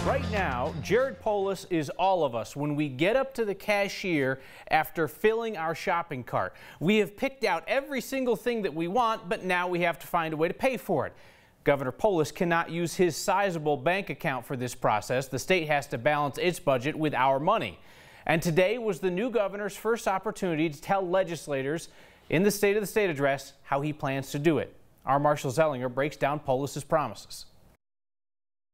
Right now, Jared Polis is all of us when we get up to the cashier after filling our shopping cart. We have picked out every single thing that we want, but now we have to find a way to pay for it. Governor Polis cannot use his sizable bank account for this process. The state has to balance its budget with our money. And today was the new governor's first opportunity to tell legislators in the State of the State address how he plans to do it. Our Marshall Zellinger breaks down Polis's promises.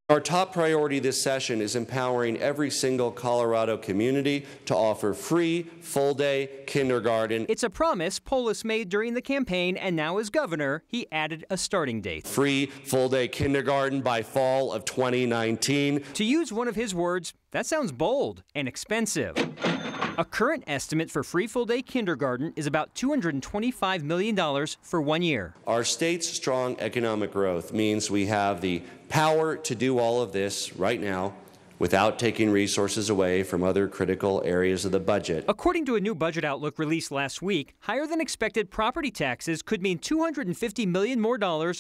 Our top priority this session is empowering every single Colorado community to offer free, full-day kindergarten. It's a promise Polis made during the campaign, and now as governor, he added a starting date. Free, full-day kindergarten by fall of 2019. To use one of his words, that sounds bold and expensive. A current estimate for free full-day kindergarten is about $225 million for 1 year. Our state's strong economic growth means we have the power to do all of this right now without taking resources away from other critical areas of the budget. According to a new budget outlook released last week, higher than expected property taxes could mean $250 million more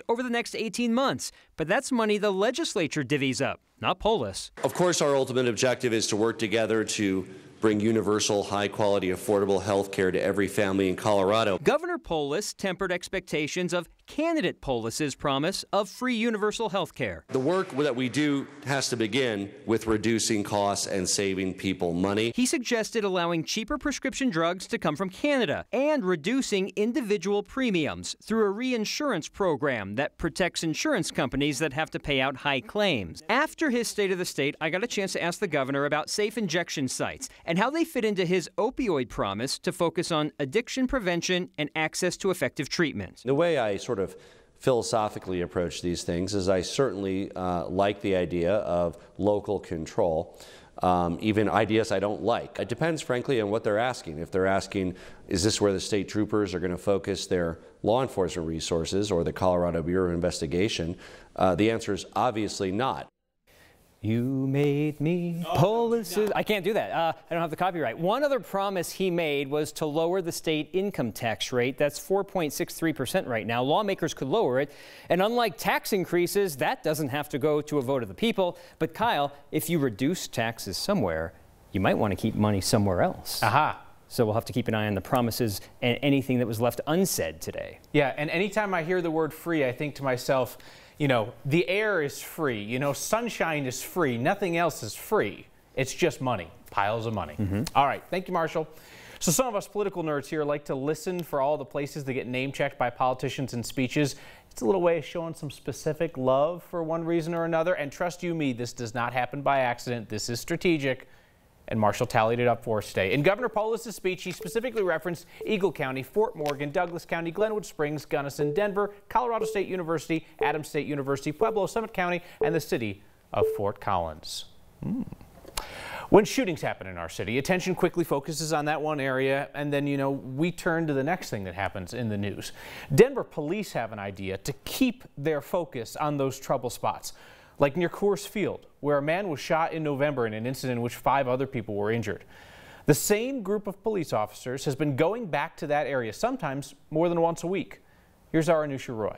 over the next 18 months. But that's money the legislature divvies up, not Polis. Of course, our ultimate objective is to work together to bring universal, high-quality, affordable health care to every family in Colorado. Governor Polis tempered expectations of candidate Polis's promise of free universal health care. The work that we do has to begin with reducing costs and saving people money. He suggested allowing cheaper prescription drugs to come from Canada and reducing individual premiums through a reinsurance program that protects insurance companies that have to pay out high claims. After his State of the State, I got a chance to ask the governor about safe injection sites and how they fit into his opioid promise to focus on addiction prevention and access to effective treatment. The way I sort of philosophically approach these things is I certainly like the idea of local control, even ideas I don't like. It depends, frankly, on what they're asking. If they're asking, is this where the state troopers are going to focus their law enforcement resources or the Colorado Bureau of Investigation, the answer is obviously not. You made me Polis's. I can't do that. I don't have the copyright. One other promise he made was to lower the state income tax rate. That's 4.63% right now. Lawmakers could lower it. And unlike tax increases, that doesn't have to go to a vote of the people. But Kyle, if you reduce taxes somewhere, you might want to keep money somewhere else. Aha. So we'll have to keep an eye on the promises and anything that was left unsaid today. Yeah, and anytime I hear the word free, I think to myself, you know, the air is free, you know, sunshine is free, nothing else is free. It's just money, piles of money. All right, thank you, Marshall. So some of us political nerds here like to listen for all the places that get name-checked by politicians in speeches. It's a little way of showing some specific love for one reason or another, and trust you me, this does not happen by accident. This is strategic. And Marshall tallied it up for us today. In Governor Polis's speech, he specifically referenced Eagle County, Fort Morgan, Douglas County, Glenwood Springs, Gunnison, Denver, Colorado State University, Adams State University, Pueblo, Summit County, and the city of Fort Collins. When shootings happen in our city, attention quickly focuses on that one area, and then, you know, we turn to the next thing that happens in the news. Denver police have an idea to keep their focus on those trouble spots, like near Coors Field, where a man was shot in November in an incident in which 5 other people were injured. The same group of police officers has been going back to that area, sometimes more than once a week. Here's our Anusha Roy.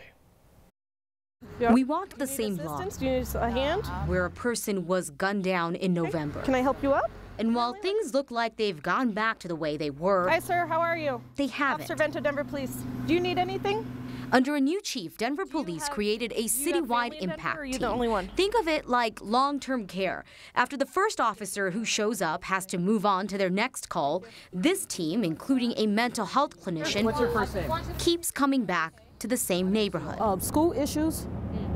We walked the same block Do you need a hand? where a person was gunned down in November. Can I help you up? And while things look like they've gone back to the way they were, Hi, sir. How are you? they haven't. Officer Vento, Denver Police. Do you need anything? Under a new chief, Denver Police created a citywide impact or are you team. the only one? Think of it like long-term care. After the first officer who shows up has to move on to their next call, this team, including a mental health clinician, What's your first name? keeps coming back to the same neighborhood. School issues,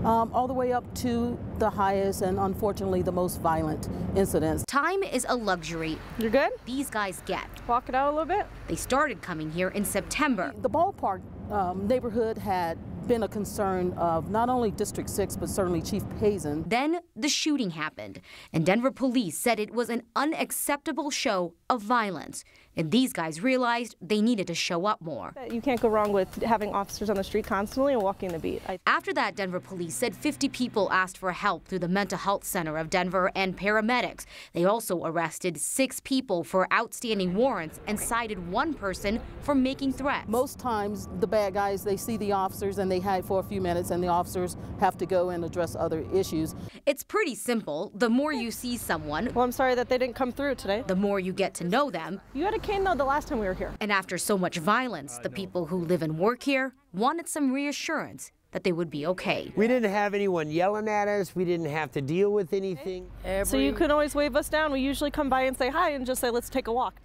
all the way up to the highest and unfortunately the most violent incidents. Time is a luxury You're good? these guys get. Walk it out a little bit. They started coming here in September. The ballpark neighborhood had been a concern of not only District 6, but certainly Chief Pazin. Then the shooting happened, and Denver police said it was an unacceptable show of violence. And these guys realized they needed to show up more. You can't go wrong with having officers on the street constantly and walking the beat. After that, Denver police said 50 people asked for help through the Mental Health Center of Denver and paramedics. They also arrested 6 people for outstanding warrants and cited 1 person for making threats. Most times the bad guys, they see the officers and they hide for a few minutes and the officers have to go and address other issues. It's pretty simple. The more you see someone, Well, I'm sorry that they didn't come through today. the more you get to know them. You had a cane though the last time we were here. And after so much violence, the people who live and work here wanted some reassurance that they would be okay. We didn't have anyone yelling at us. We didn't have to deal with anything. So you can always wave us down. We usually come by and say hi and just say, let's take a walk.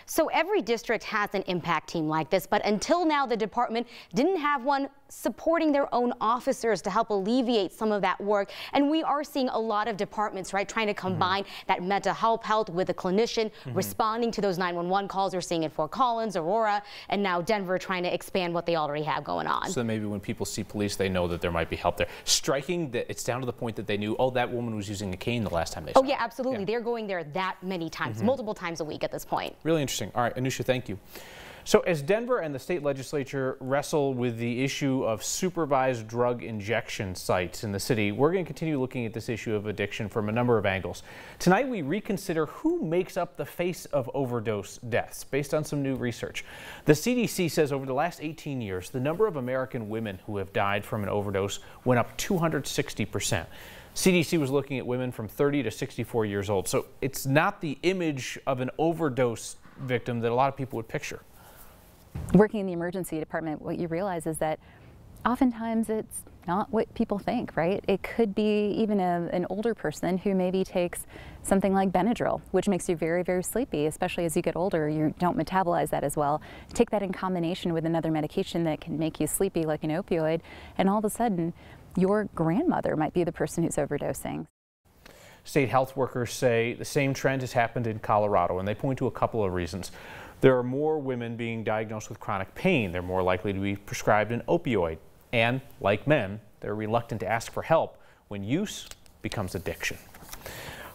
So every district has an impact team like this, but until now the department didn't have one supporting their own officers to help alleviate some of that work. And we are seeing a lot of departments, right, trying to combine that mental health with a clinician responding to those 911 calls. We're seeing it for Collins, Aurora, and now Denver trying to expand what they already have going on. So maybe when people see police, they know that there might be help there. Striking that it's down to the point that they knew, oh, that woman was using a cane the last time they saw her. Oh yeah, absolutely. Yeah. They're going there that many times, multiple times a week at this point. Really interesting. All right, Anusha, thank you. So as Denver and the state legislature wrestle with the issue of supervised drug injection sites in the city, we're going to continue looking at this issue of addiction from a number of angles. Tonight we reconsider who makes up the face of overdose deaths based on some new research. The CDC says over the last 18 years, the number of American women who have died from an overdose went up 260%. CDC was looking at women from 30 to 64 years old. So it's not the image of an overdose victim that a lot of people would picture. Working in the emergency department, what you realize is that oftentimes it's not what people think, right? It could be even an older person who maybe takes something like Benadryl, which makes you very, very sleepy, especially as you get older. You don't metabolize that as well. Take that in combination with another medication that can make you sleepy, like an opioid, and all of a sudden your grandmother might be the person who's overdosing. State health workers say the same trend has happened in Colorado, and they point to a couple of reasons. There are more women being diagnosed with chronic pain. They're more likely to be prescribed an opioid. And, like men, they're reluctant to ask for help when use becomes addiction.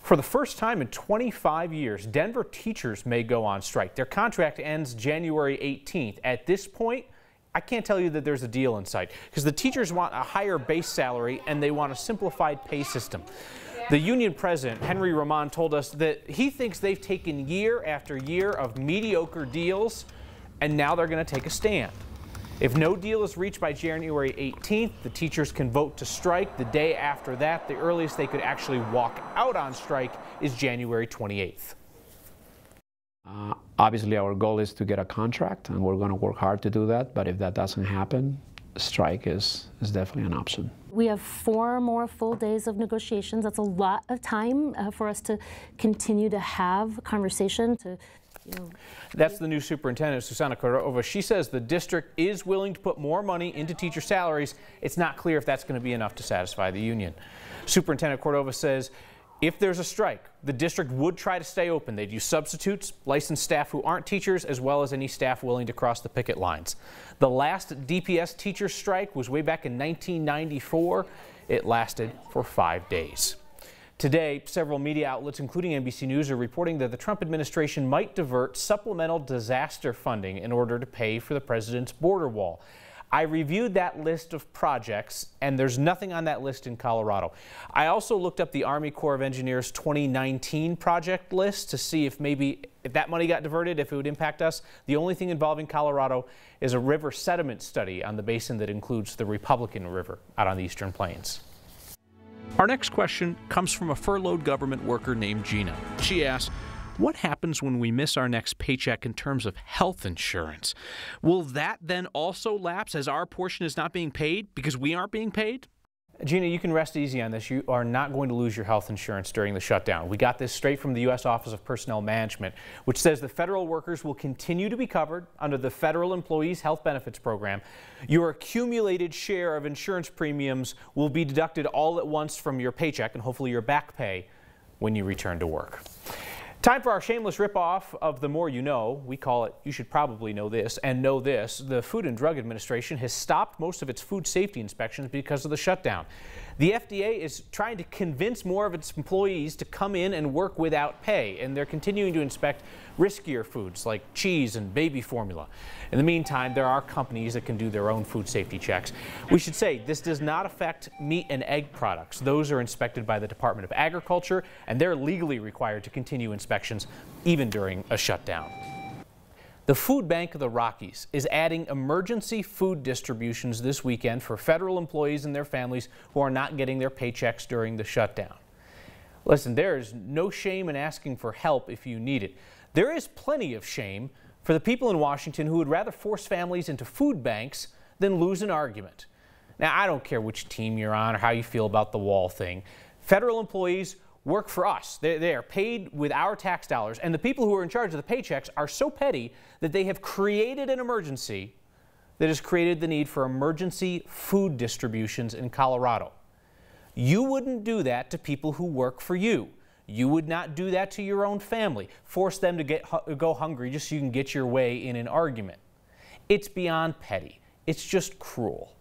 For the first time in 25 years, Denver teachers may go on strike. Their contract ends January 18th. At this point, I can't tell you that there's a deal in sight because the teachers want a higher base salary and they want a simplified pay system. The union president, Henry Roman, told us that he thinks they've taken year after year of mediocre deals and now they're going to take a stand. If no deal is reached by January 18th, the teachers can vote to strike. The day after that, the earliest they could actually walk out on strike is January 28th. Obviously, our goal is to get a contract, and we're going to work hard to do that. But if that doesn't happen, strike is definitely an option. We have 4 more full days of negotiations. That's a lot of time for us to continue to have conversation. That's the new superintendent, Susana Cordova. She says the district is willing to put more money into teacher salaries. It's not clear if that's going to be enough to satisfy the union. Superintendent Cordova says if there's a strike, the district would try to stay open. They'd use substitutes, licensed staff who aren't teachers, as well as any staff willing to cross the picket lines. The last DPS teacher strike was way back in 1994. It lasted for 5 days. Today, several media outlets, including NBC News, are reporting that the Trump administration might divert supplemental disaster funding in order to pay for the president's border wall. I reviewed that list of projects, and there's nothing on that list in Colorado. I also looked up the Army Corps of Engineers 2019 project list to see if maybe if that money got diverted, if it would impact us. The only thing involving Colorado is a river sediment study on the basin that includes the Republican River out on the Eastern Plains. Our next question comes from a furloughed government worker named Gina. She asks, what happens when we miss our next paycheck in terms of health insurance? Will that then also lapse as our portion is not being paid because we aren't being paid? Gina, you can rest easy on this. You are not going to lose your health insurance during the shutdown. We got this straight from the U.S. Office of Personnel Management, which says the federal workers will continue to be covered under the Federal Employees Health Benefits Program. Your accumulated share of insurance premiums will be deducted all at once from your paycheck and hopefully your back pay when you return to work. Time for our shameless ripoff of The More You Know. We call it You Should Probably Know This and Know This. The Food and Drug Administration has stopped most of its food safety inspections because of the shutdown. The FDA is trying to convince more of its employees to come in and work without pay, and they're continuing to inspect riskier foods like cheese and baby formula. In the meantime, there are companies that can do their own food safety checks. We should say this does not affect meat and egg products. Those are inspected by the Department of Agriculture, and they're legally required to continue inspections even during a shutdown. The Food Bank of the Rockies is adding emergency food distributions this weekend for federal employees and their families who are not getting their paychecks during the shutdown. Listen, there is no shame in asking for help if you need it. There is plenty of shame for the people in Washington who would rather force families into food banks than lose an argument. Now, I don't care which team you're on or how you feel about the wall thing. Federal employees work for us. They are paid with our tax dollars, and the people who are in charge of the paychecks are so petty that they have created an emergency that has created the need for emergency food distributions in Colorado. You wouldn't do that to people who work for you. You would not do that to your own family, force them to go hungry just so you can get your way in an argument. It's beyond petty. It's just cruel.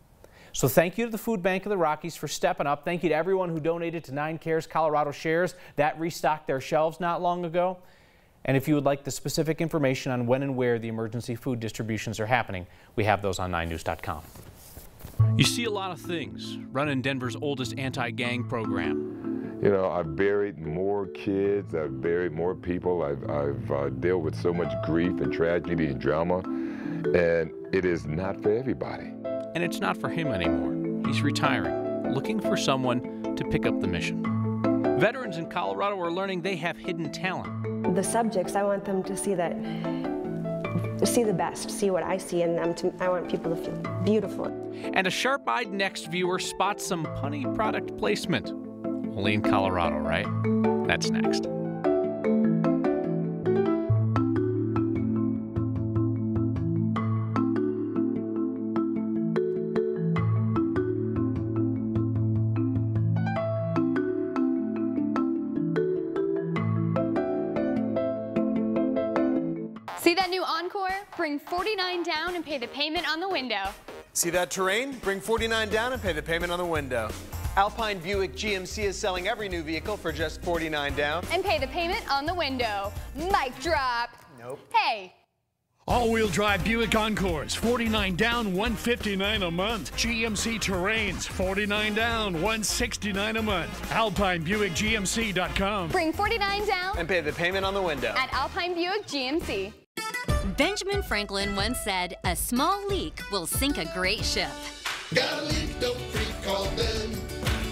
So thank you to the Food Bank of the Rockies for stepping up. Thank you to everyone who donated to 9 Cares Colorado Shares. That restocked their shelves not long ago. And if you would like the specific information on when and where the emergency food distributions are happening, we have those on 9news.com. You see a lot of things running Denver's oldest anti-gang program. You know, I've buried more kids, I've buried more people, I've dealt with so much grief and tragedy and drama, and it is not for everybody. And it's not for him anymore. He's retiring, looking for someone to pick up the mission. Veterans in Colorado are learning they have hidden talent. The subjects, I want them to see that, see the best, see what I see in them. I want people to feel beautiful. And a sharp-eyed next viewer spots some punny product placement. Only in Colorado, right? That's next. See that new Encore? Bring $49 down and pay the payment on the window. See that Terrain? Bring $49 down and pay the payment on the window. Alpine Buick GMC is selling every new vehicle for just $49 down. And pay the payment on the window. Mic drop. Nope. Hey. All-wheel drive Buick Encores, $49 down, $159 a month. GMC Terrains, $49 down, $169 a month. AlpineBuickGMC.com. Bring $49 down. And pay the payment on the window. At Alpine Buick GMC. Benjamin Franklin once said, "A small leak will sink a great ship." Got a leak, don't freak, call them.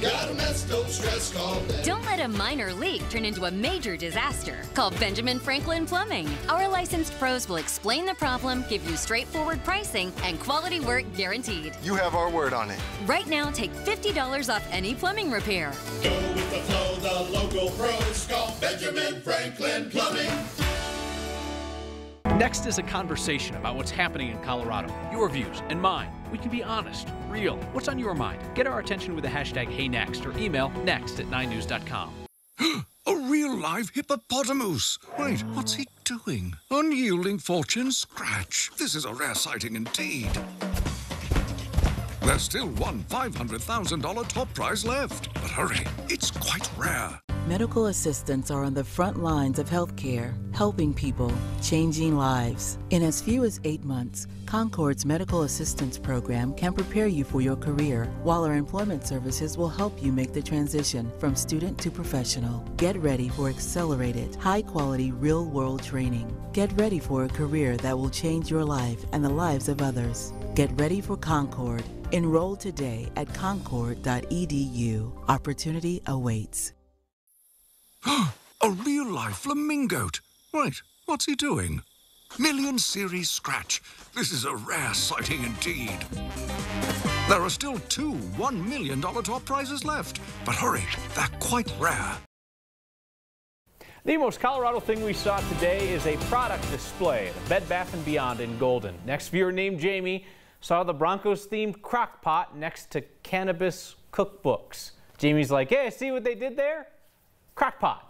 Got a mess, don't stress, call them. Don't let a minor leak turn into a major disaster. Call Benjamin Franklin Plumbing. Our licensed pros will explain the problem, give you straightforward pricing, and quality work guaranteed. You have our word on it. Right now, take $50 off any plumbing repair. Go with the flow, the local pros. Call Benjamin Franklin Plumbing. Next is a conversation about what's happening in Colorado. Your views and mine. We can be honest, real. What's on your mind? Get our attention with the hashtag HeyNext or email next@9news.com. A real live hippopotamus. Wait, what's he doing? Unyielding fortune scratch. This is a rare sighting indeed. There's still one $500,000 top prize left. But hurry, it's quite rare. Medical assistants are on the front lines of healthcare, helping people, changing lives. In as few as 8 months, Concord's Medical Assistance Program can prepare you for your career, while our employment services will help you make the transition from student to professional. Get ready for accelerated, high-quality, real-world training. Get ready for a career that will change your life and the lives of others. Get ready for Concord. Enroll today at concord.edu. Opportunity awaits. A real-life flamingote. Wait, what's he doing? Million Series Scratch. This is a rare sighting indeed. There are still 2 $1 million top prizes left. But hurry, they're quite rare. The most Colorado thing we saw today is a product display at Bed Bath & Beyond in Golden. Next viewer named Jamie saw the Broncos-themed crock pot next to cannabis cookbooks. Jamie's like, hey, see what they did there? Crock pot.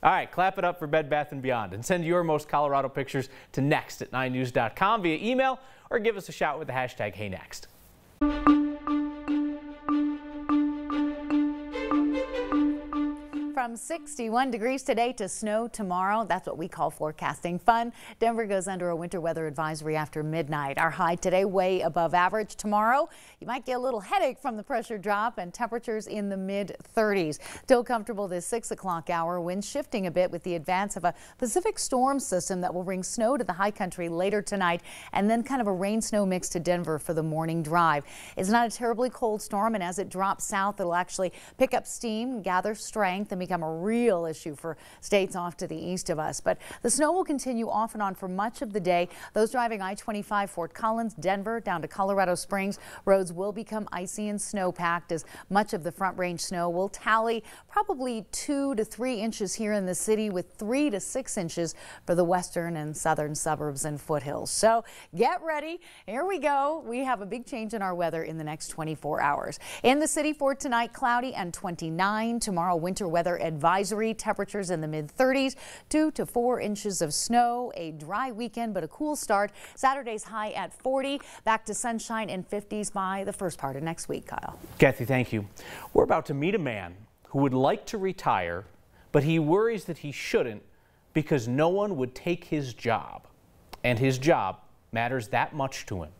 All right, clap it up for Bed Bath & Beyond and send your most Colorado pictures to next@9news.com via email or give us a shout with the hashtag HeyNext. From 61 degrees today to snow tomorrow. That's what we call forecasting fun. Denver goes under a winter weather advisory after midnight. Our high today way above average. Tomorrow, you might get a little headache from the pressure drop and temperatures in the mid-30s. Still comfortable this 6 o'clock hour. Winds shifting a bit with the advance of a Pacific storm system that will bring snow to the high country later tonight and then kind of a rain-snow mix to Denver for the morning drive. It's not a terribly cold storm, and as it drops south, it'll actually pick up steam, gather strength, and become a real issue for states off to the east of us. But the snow will continue off and on for much of the day. Those driving I-25 Fort Collins, Denver, down to Colorado Springs, roads will become icy and snow-packed as much of the Front Range snow will tally probably 2 to 3 inches here in the city, with 3 to 6 inches for the western and southern suburbs and foothills. So get ready. Here we go. We have a big change in our weather in the next 24 hours. In the city for tonight, cloudy and 29. Tomorrow, winter weather advisory, temperatures in the mid-30s, 2 to 4 inches of snow, a dry weekend but a cool start. Saturday's high at 40, back to sunshine and 50s by the first part of next week. Kyle. Kathy, thank you. We're about to meet a man who would like to retire, but he worries that he shouldn't because no one would take his job, and his job matters that much to him.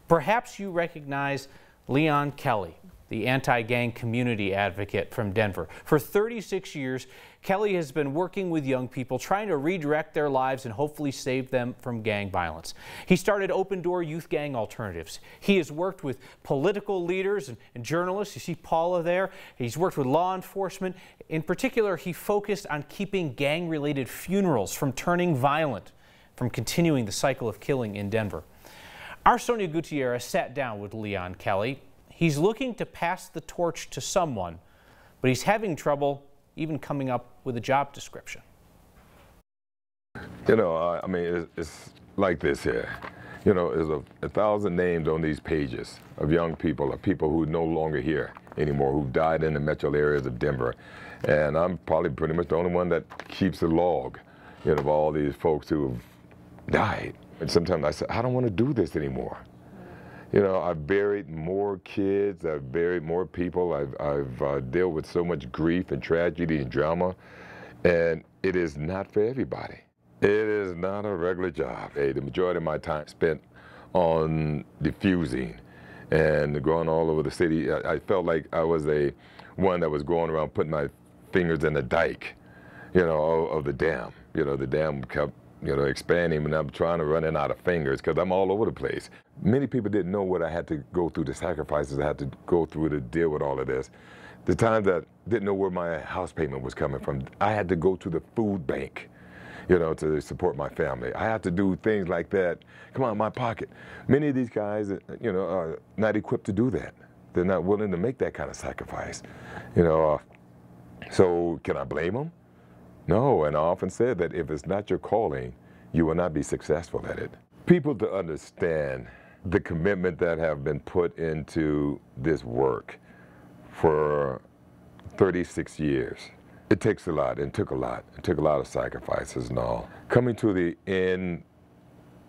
Perhaps you recognize Leon Kelly, the anti-gang community advocate from Denver. For 36 years, Kelly has been working with young people, trying to redirect their lives and hopefully save them from gang violence. He started Open Door Youth Gang Alternatives. He has worked with political leaders and journalists. You see Paula there. He's worked with law enforcement. In particular, he focused on keeping gang-related funerals from turning violent, from continuing the cycle of killing in Denver. Our Sonia Gutierrez sat down with Leon Kelly. He's looking to pass the torch to someone, but he's having trouble even coming up with a job description. You know, I mean, it's like this here. You know, there's 1,000 names on these pages of young people, of people who are no longer here anymore, who died in the metro areas of Denver. And I'm probably pretty much the only one that keeps a log, you know, of all these folks who have died. And sometimes I say, I don't want to do this anymore. You know, I've buried more kids, I've buried more people, I've dealt with so much grief and tragedy and drama, and it is not for everybody. It is not a regular job. Hey, the majority of my time spent on diffusing and going all over the city. I felt like I was one that was going around putting my fingers in the dike, you know, of the dam. You know, the dam kept, you know, expanding, and I'm trying to run out of fingers because I'm all over the place. Many people didn't know what I had to go through, the sacrifices I had to go through to deal with all of this. The times that didn't know where my house payment was coming from, I had to go to the food bank, you know, to support my family. I had to do things like that come out of my pocket. Many of these guys, you know, are not equipped to do that. They're not willing to make that kind of sacrifice, you know. So can I blame them? No, and I often said that if it's not your calling, you will not be successful at it. People to understand the commitment that have been put into this work for 36 years. It takes a lot, and took a lot. It took a lot of sacrifices and all. Coming to the end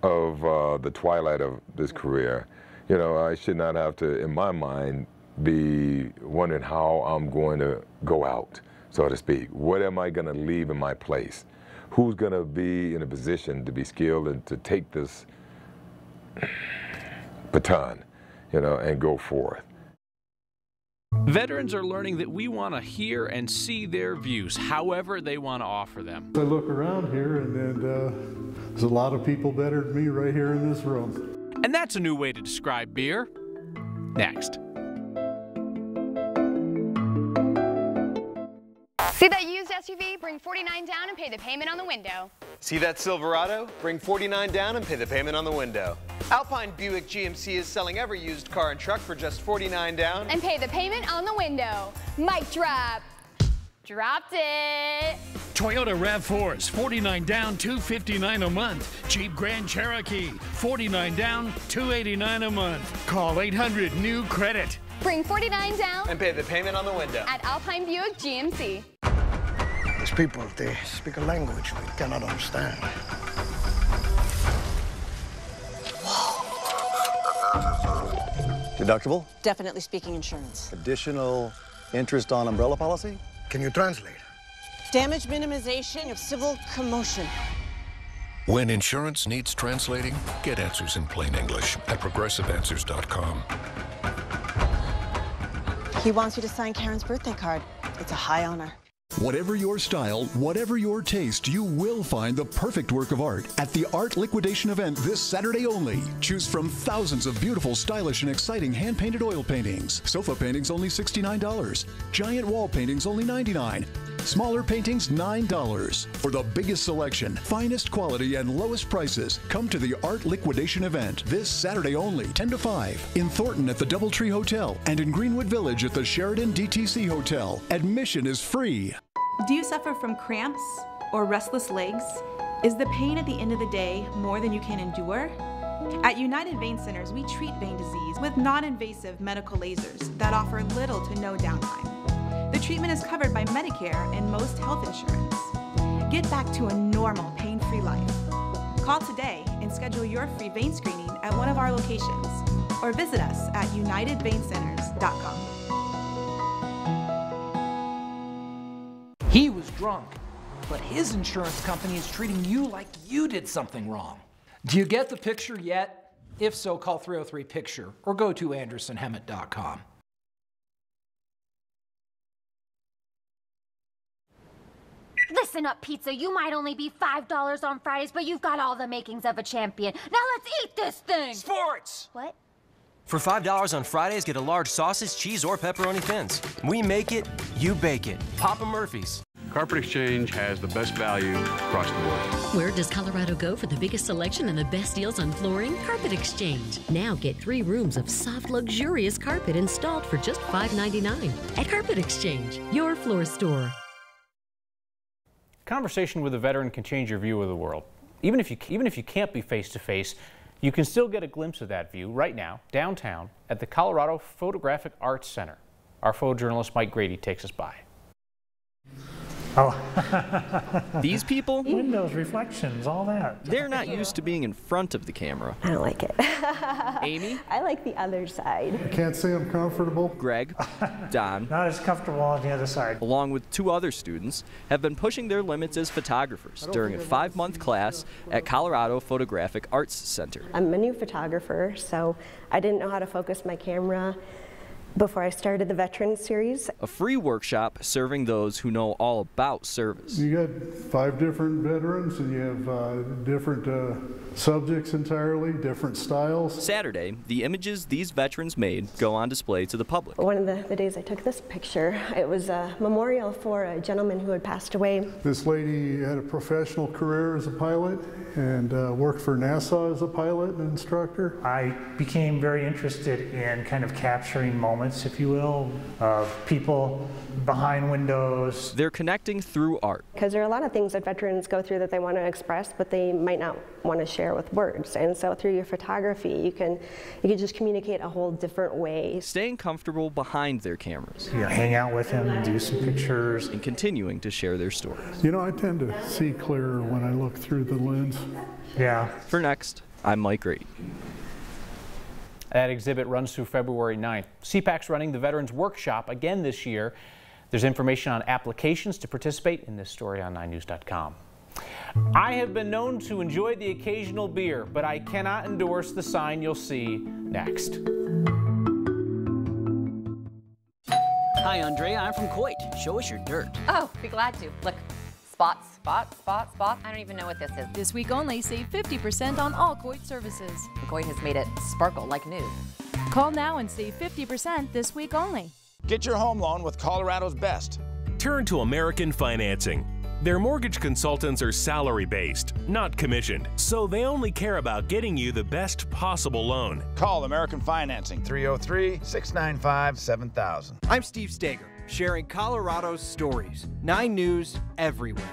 of the twilight of this career, you know, I should not have to, in my mind, be wondering how I'm going to go out, so to speak. What am I going to leave in my place? Who's going to be in a position to be skilled and to take this baton, you know, and go forth? Veterans are learning that we want to hear and see their views, however they want to offer them. I look around here, and there's a lot of people better than me right here in this room. And that's a new way to describe beer. Next. See that used SUV? Bring $49 down and pay the payment on the window. See that Silverado? Bring $49 down and pay the payment on the window. Alpine Buick GMC is selling every used car and truck for just $49 down. And pay the payment on the window. Mic drop. Dropped it. Toyota RAV4s, $49 down, $259 a month. Jeep Grand Cherokee, $49 down, $289 a month. Call 800 New Credit. Bring $49 down and pay the payment on the window at Alpine Buick GMC. This people, they speak a language we cannot understand. Deductible? Definitely speaking insurance. Additional interest on umbrella policy? Can you translate? Damage minimization of civil commotion. When insurance needs translating, get answers in plain English at progressiveanswers.com. He wants you to sign Karen's birthday card. It's a high honor. Whatever your style, whatever your taste, you will find the perfect work of art at the Art Liquidation event this Saturday only. Choose from thousands of beautiful, stylish, and exciting hand-painted oil paintings. Sofa paintings only $69. Giant wall paintings only $99. Smaller paintings $9. For the biggest selection, finest quality, and lowest prices, come to the Art Liquidation event this Saturday only, 10 to 5, in Thornton at the Doubletree Hotel and in Greenwood Village at the Sheridan DTC Hotel. Admission is free. Do you suffer from cramps or restless legs? Is the pain at the end of the day more than you can endure? At United Vein Centers, we treat vein disease with non-invasive medical lasers that offer little to no downtime. The treatment is covered by Medicare and most health insurance. Get back to a normal, pain-free life. Call today and schedule your free vein screening at one of our locations or visit us at unitedveincenters.com. He was drunk, but his insurance company is treating you like you did something wrong. Do you get the picture yet? If so, call 303-PICTURE or go to andersonhemet.com. Listen up, pizza. You might only be $5 on Fridays, but you've got all the makings of a champion. Now let's eat this thing! Sports! What? For $5 on Fridays, get a large sausage, cheese, or pepperoni thins. We make it, you bake it. Papa Murphy's. Carpet Exchange has the best value across the board. Where does Colorado go for the biggest selection and the best deals on flooring? Carpet Exchange. Now get 3 rooms of soft, luxurious carpet installed for just $5.99 at Carpet Exchange, your floor store. Conversation with a veteran can change your view of the world. Even if you can't be face-to-face, you can still get a glimpse of that view right now, downtown, at the Colorado Photographic Arts Center. Our photojournalist Mike Grady takes us by. Oh. These people? Windows, reflections, all that. They're not used to being in front of the camera. I don't like it. Amy? I like the other side. I can't say I'm comfortable. Greg, Don, not as comfortable on the other side, along with 2 other students, have been pushing their limits as photographers during a 5-month class at Colorado Photographic Arts Center. I'm a new photographer, so I didn't know how to focus my camera before I started the Veterans Series. A free workshop serving those who know all about service. You got 5 different veterans and you have different subjects entirely, different styles. Saturday, the images these veterans made go on display to the public. One of the days I took this picture, it was a memorial for a gentleman who had passed away. This lady had a professional career as a pilot and worked for NASA as a pilot and instructor. I became very interested in kind of capturing moments, if you will, of people behind windows. They're connecting through art. Because there are a lot of things that veterans go through that they want to express, but they might not want to share with words. And so through your photography, you can just communicate a whole different way. Staying comfortable behind their cameras. You know, hang out with him, do some pictures. And continuing to share their stories. You know, I tend to see clearer when I look through the lens. Yeah. For Next, I'm Mike Grady. That exhibit runs through February 9th. CPAC's running the Veterans Workshop again this year. There's information on applications to participate in this story on 9news.com. I have been known to enjoy the occasional beer, but I cannot endorse the sign you'll see next. Hi, Andrea. I'm from Coit. Show us your dirt. Oh, be glad to. Look, spots, spots, spots, spots. I don't even know what this is. This week only, save 50% on all Coit services. Coit has made it sparkle like new. Call now and save 50% this week only. Get your home loan with Colorado's best. Turn to American Financing. Their mortgage consultants are salary-based, not commissioned, so they only care about getting you the best possible loan. Call American Financing, 303-695-7000. I'm Steve Stager, sharing Colorado's stories. 9 News everywhere.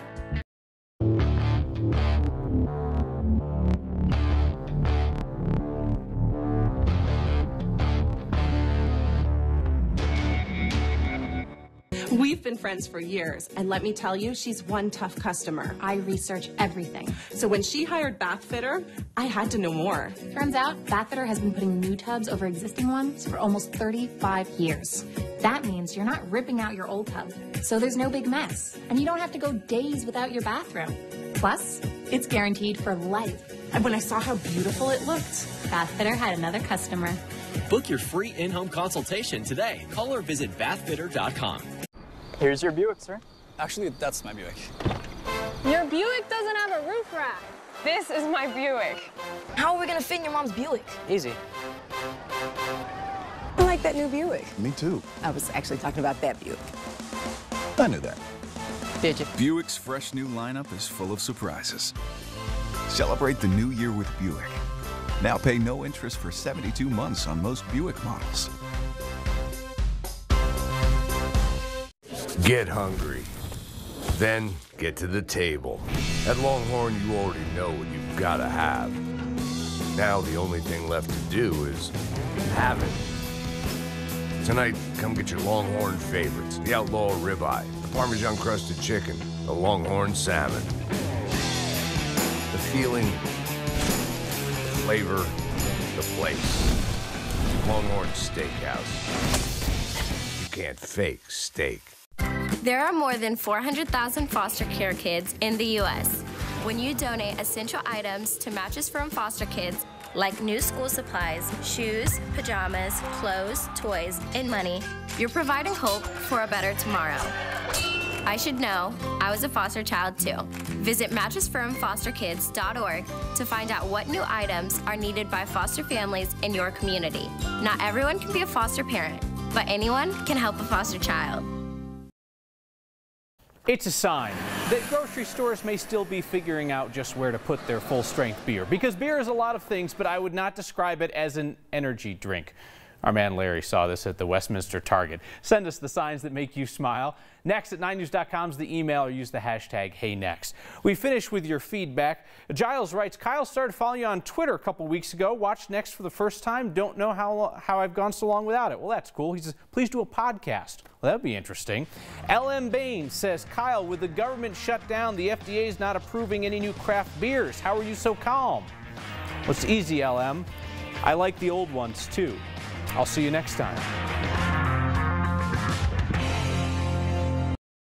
We've been been friends for years, and let me tell you, she's one tough customer. I research everything. So when she hired Bath Fitter, I had to know more. Turns out, Bath Fitter has been putting new tubs over existing ones for almost 35 years. That means you're not ripping out your old tub, so there's no big mess, and you don't have to go days without your bathroom. Plus, it's guaranteed for life. And when I saw how beautiful it looked, Bath Fitter had another customer. Book your free in-home consultation today. Call or visit bathfitter.com. Here's your Buick, sir. Actually, that's my Buick. Your Buick doesn't have a roof rack. This is my Buick. How are we gonna fit in your mom's Buick? Easy. I like that new Buick. Me too. I was actually talking about that Buick. I knew that. Did you? Buick's fresh new lineup is full of surprises. Celebrate the new year with Buick. Now pay no interest for 72 months on most Buick models. Get hungry. Then get to the table. At Longhorn, you already know what you've got to have. Now the only thing left to do is have it. Tonight, come get your Longhorn favorites. The Outlaw Ribeye, the Parmesan crusted chicken, the Longhorn salmon. The feeling, the flavor, the place. Longhorn Steakhouse. You can't fake steak. There are more than 400,000 foster care kids in the U.S. When you donate essential items to Mattress Firm foster kids, like new school supplies, shoes, pajamas, clothes, toys, and money, you're providing hope for a better tomorrow. I should know, I was a foster child too. Visit mattressfirmfosterkids.org to find out what new items are needed by foster families in your community. Not everyone can be a foster parent, but anyone can help a foster child. It's a sign that grocery stores may still be figuring out just where to put their full-strength beer. Because beer is a lot of things, but I would not describe it as an energy drink. Our man Larry saw this at the Westminster Target. Send us the signs that make you smile. Next at 9news.com is the email, or use the hashtag HeyNext. We finish with your feedback. Giles writes, Kyle started following you on Twitter a couple weeks ago. Watched Next for the first time. Don't know how I've gone so long without it. Well, that's cool. He says, please do a podcast. Well, that'd be interesting. LM Bain says, Kyle, with the government shut down, the FDA is not approving any new craft beers. How are you so calm? Well, it's easy, LM. I like the old ones, too. I'll see you next time.